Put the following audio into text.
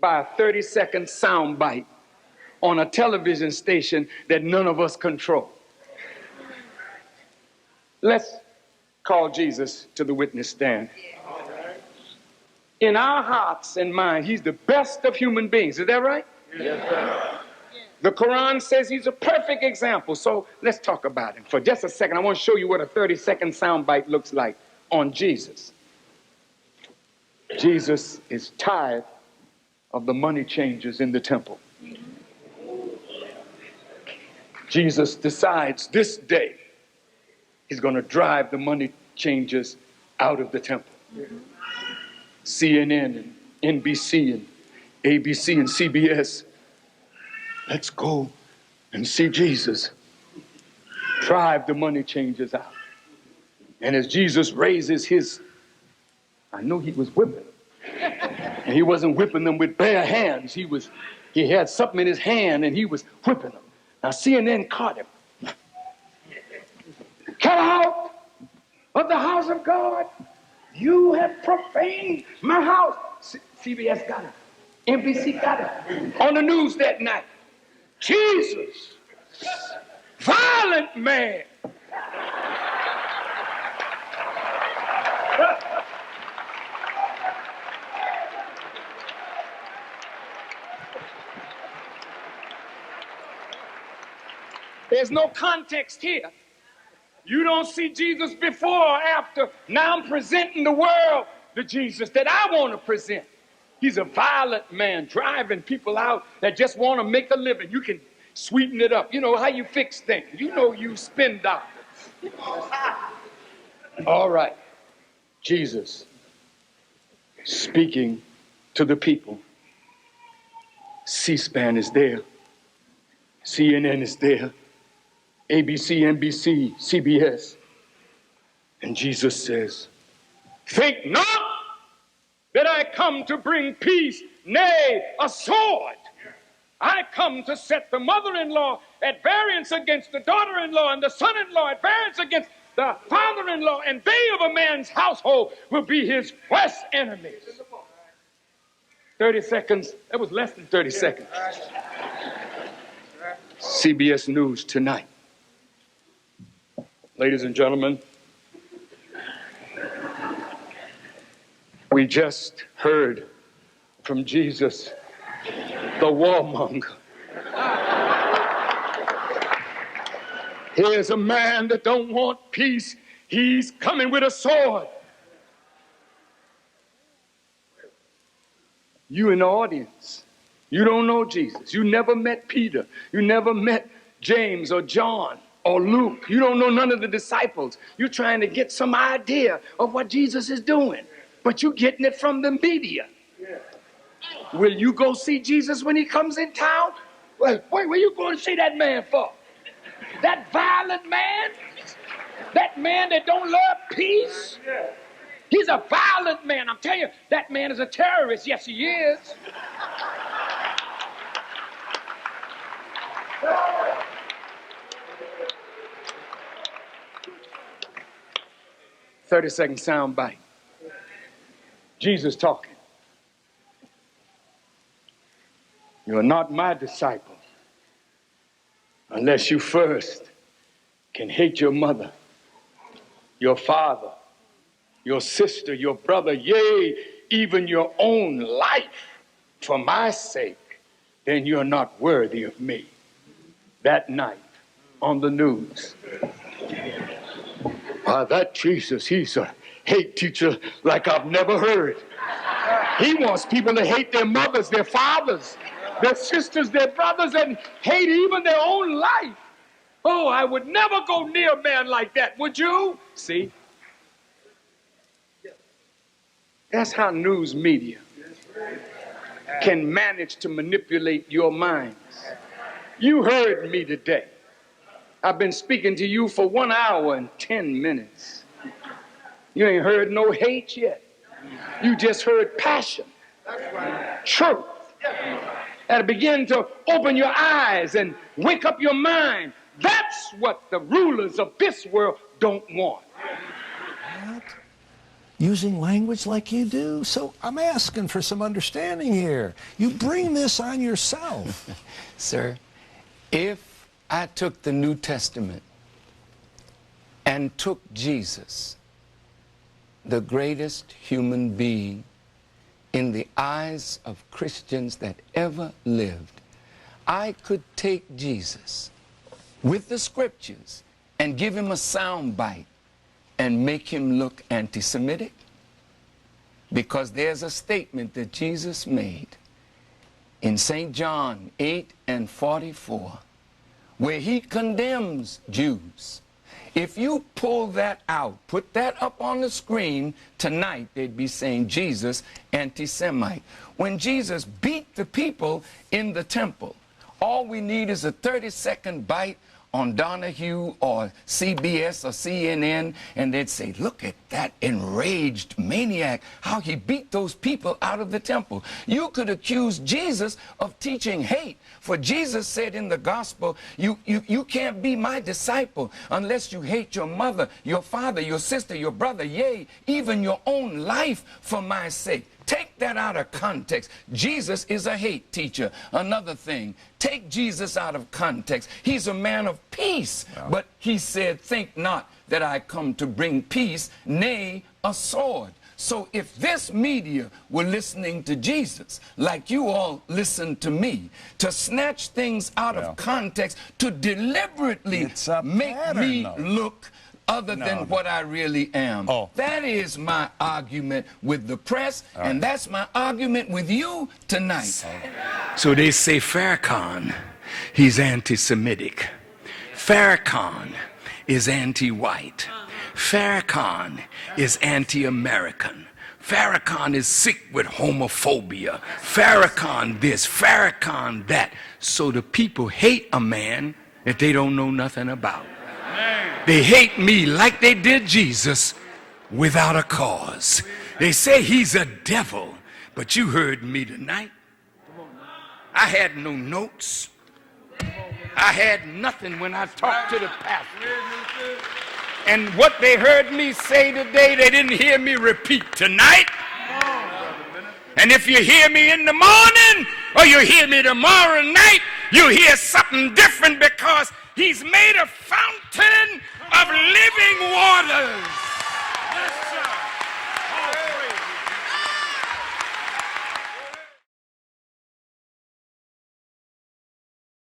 by a 30-second sound bite on a television station that none of us control. Let's call Jesus to the witness stand. In our hearts and minds, he's the best of human beings. Is that right? Yes, sir. The Quran says he's a perfect example. So let's talk about him. For just a second, I want to show you what a 30-second soundbite looks like on Jesus. Jesus is tired of the money changers in the temple. Jesus decides this day he's going to drive the money changers out of the temple. CNN and NBC and ABC and CBS, let's go and see Jesus drive the money changers out. And as Jesus raises his, I know he was whipping them. And he wasn't whipping them with bare hands. He had something in his hand and he was whipping them. Now CNN caught him. Come out of the house of God. You have profaned my house. CBS got it. NBC got it. On the news that night. Jesus, violent man. There's no context here. You don't see Jesus before or after. Now I'm presenting the world the Jesus that I want to present. He's a violent man driving people out that just want to make a living. You can sweeten it up. You know how you fix things. You know you spend dollars. All right. Jesus speaking to the people. C-SPAN is there. CNN is there. ABC, NBC, CBS. And Jesus says, think not that I come to bring peace, nay, a sword. I come to set the mother-in-law at variance against the daughter-in-law and the son-in-law at variance against the father-in-law, and they of a man's household will be his worst enemies. 30 seconds. That was less than 30 seconds. CBS News tonight. Ladies and gentlemen, we just heard from Jesus, the warmonger. Here's a man that don't want peace. He's coming with a sword. You in the audience, you don't know Jesus. You never met Peter. You never met James or John or Luke. You don't know none of the disciples. You're trying to get some idea of what Jesus is doing, but you're getting it from the media. Will you go see Jesus when he comes in town? Well, wait, where you going to see that man for? That violent man? That man that don't love peace? He's a violent man. I'm telling you, that man is a terrorist. Yes, he is. "30-second sound bite. Jesus talking. You are not my disciple unless you first can hate your mother, your father, your sister, your brother, yea, even your own life for my sake, then you're not worthy of me." That night on the news. That Jesus, he's a hate teacher like I've never heard. He wants people to hate their mothers, their fathers, their sisters, their brothers, and hate even their own life. Oh, I would never go near a man like that, would you? See? That's how news media can manage to manipulate your minds. You heard me today. I've been speaking to you for 1 hour and 10 minutes. You ain't heard no hate yet. You just heard passion, truth. That'll begin to open your eyes and wake up your mind. That's what the rulers of this world don't want. using language like you do. So I'm asking for some understanding here. You bring this on yourself. Sir, if I took the New Testament and took Jesus, the greatest human being in the eyes of Christians that ever lived, I could take Jesus with the scriptures and give him a sound bite and make him look anti-Semitic? Because there's a statement that Jesus made in St. John 8:44 where he condemns Jews. If you pull that out, put that up on the screen tonight, they'd be saying Jesus anti-Semite. When Jesus beat the people in the temple, all we need is a 30-second bite on Donahue or CBS or CNN, and they'd say, look at that enraged maniac, how he beat those people out of the temple. You could accuse Jesus of teaching hate, for Jesus said in the gospel, you can't be my disciple unless you hate your mother, your father, your sister, your brother, yea, even your own life for my sake. Take that out of context. Jesus is a hate teacher. Another thing, take Jesus out of context. He's a man of peace. Yeah. But he said, think not that I come to bring peace, nay, a sword. So if this media were listening to Jesus, like you all listen to me, to snatch things out of context, to deliberately make me look other than what I really am. That is my argument with the press, and that's my argument with you tonight. So they say Farrakhan, he's anti-Semitic. Farrakhan is anti-white. Farrakhan is anti-American. Farrakhan is sick with homophobia. Farrakhan this, Farrakhan that. So the people hate a man that they don't know nothing about. They hate me like they did Jesus without a cause. They say he's a devil, but you heard me tonight. I had no notes. I had nothing when I talked to the pastor. And what they heard me say today, they didn't hear me repeat tonight. And if you hear me in the morning or you hear me tomorrow night, you hear something different, because he's made a fountain of living waters.